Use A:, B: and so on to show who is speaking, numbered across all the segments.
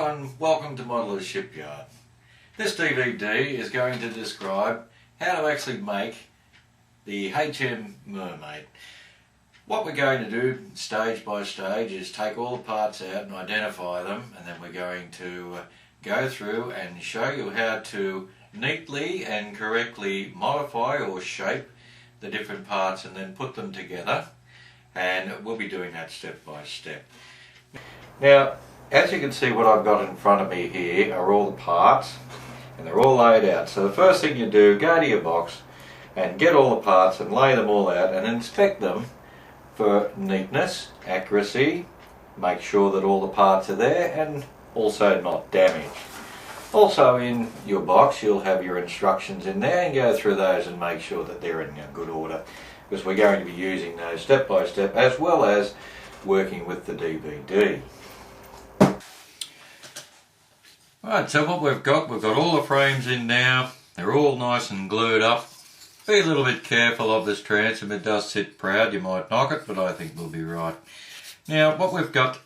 A: everyone, welcome to Modellers Shipyard. This DVD is going to describe how to actually make the HM Mermaid. What we're going to do stage by stage is take all the parts out and identify them, and then we're going to go through and show you how to neatly and correctly modify or shape the different parts and then put them together, and we'll be doing that step by step. Now, as you can see, what I've got in front of me here are all the parts, and they're all laid out. So the first thing you do, go to your box and get all the parts and lay them all out and inspect them for neatness, accuracy, make sure that all the parts are there and also not damaged. Also in your box you'll have your instructions in there, and go through those and make sure that they're in good order, because we're going to be using those step by step as well as working with the DVD. Right, so what we've got all the frames in now. They're all nice and glued up. Be a little bit careful of this transom. It does sit proud, you might knock it, but I think we'll be right. Now what we've got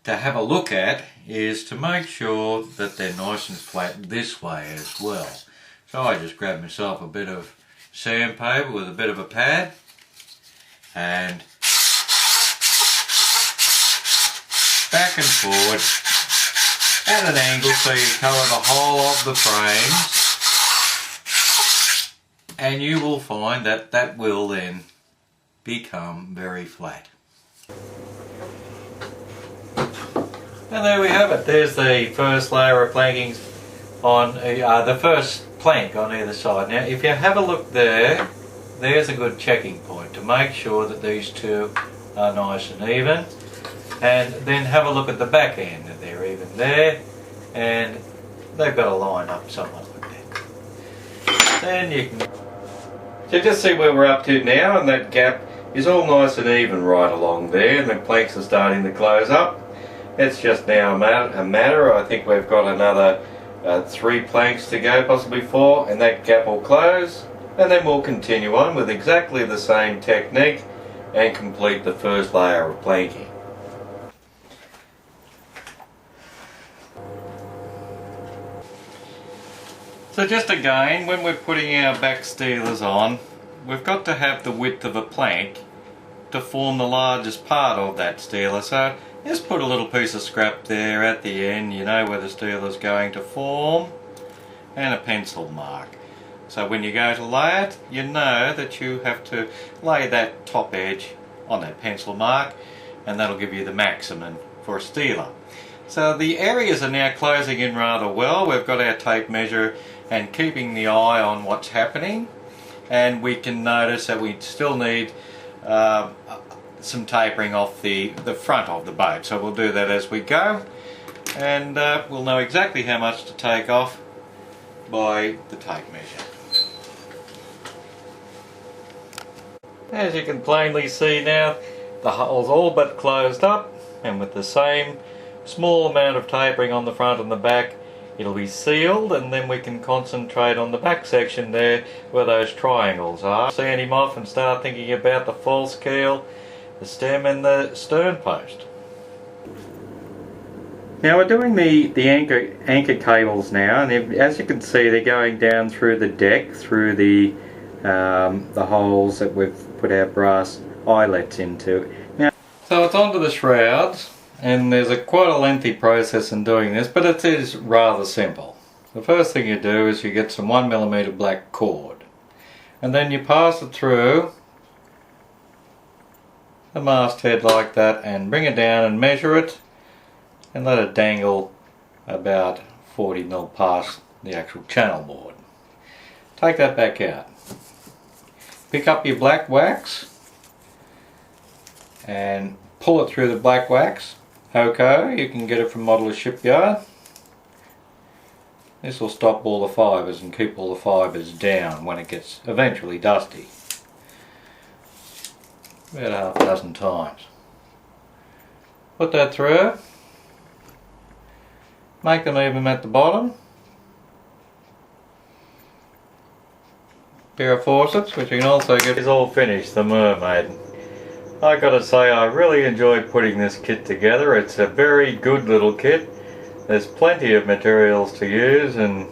A: to have a look at is to make sure that they're nice and flat this way as well. So I just grabbed myself a bit of sandpaper with a bit of a pad and back and forward at an angle so you cover the whole of the frames, and you will find that that will then become very flat. And there we have it. There's the first layer of plankings on the first plank on either side. Now if you have a look there, there's a good checking point to make sure that these two are nice and even. And then have a look at the back end, and they're even there, and they've got to line up somewhat like that. Then you can just see where we're up to now, and that gap is all nice and even right along there, and the planks are starting to close up. It's just now a matter, I think we've got another 3 planks to go, possibly 4, and that gap will close, and then we'll continue on with exactly the same technique and complete the first layer of planking. So just again, when we're putting our back steelers on, we've got to have the width of a plank to form the largest part of that steeler. So just put a little piece of scrap there at the end, you know where the steeler's going to form, and a pencil mark. So when you go to lay it, you know that you have to lay that top edge on that pencil mark, and that'll give you the maximum for a steeler. So the areas are now closing in rather well. We've got our tape measure and keeping the eye on what's happening, and we can notice that we still need some tapering off the front of the boat. So we'll do that as we go, and we'll know exactly how much to take off by the tape measure. As you can plainly see now, the hull's all but closed up, and with the same small amount of tapering on the front and the back, it'll be sealed, and then we can concentrate on the back section there where those triangles are. Sand him off and start thinking about the false keel, the stem and the stern post. Now we're doing the anchor cables now, and as you can see they're going down through the deck, through the holes that we've put our brass eyelets into. Now, so it's onto the shrouds. And there's quite a lengthy process in doing this, but it is rather simple. The first thing you do is you get some 1mm black cord, and then you pass it through the masthead like that and bring it down and measure it and let it dangle about 40mm past the actual channel board. Take that back out. Pick up your black wax and pull it through the black wax. Okay, you can get it from Modellers Shipyard. This will stop all the fibres and keep all the fibres down when it gets eventually dusty. About half a dozen times. Put that through. Make them even at the bottom. Pair of forceps, which you can also get, is all finished, the Mermaid. I gotta say, I really enjoyed putting this kit together. It's a very good little kit. There's plenty of materials to use, and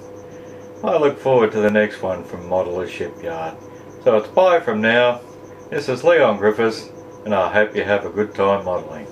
A: I look forward to the next one from Modellers Shipyard. So it's bye from now. This is Leon Griffiths, and I hope you have a good time modelling.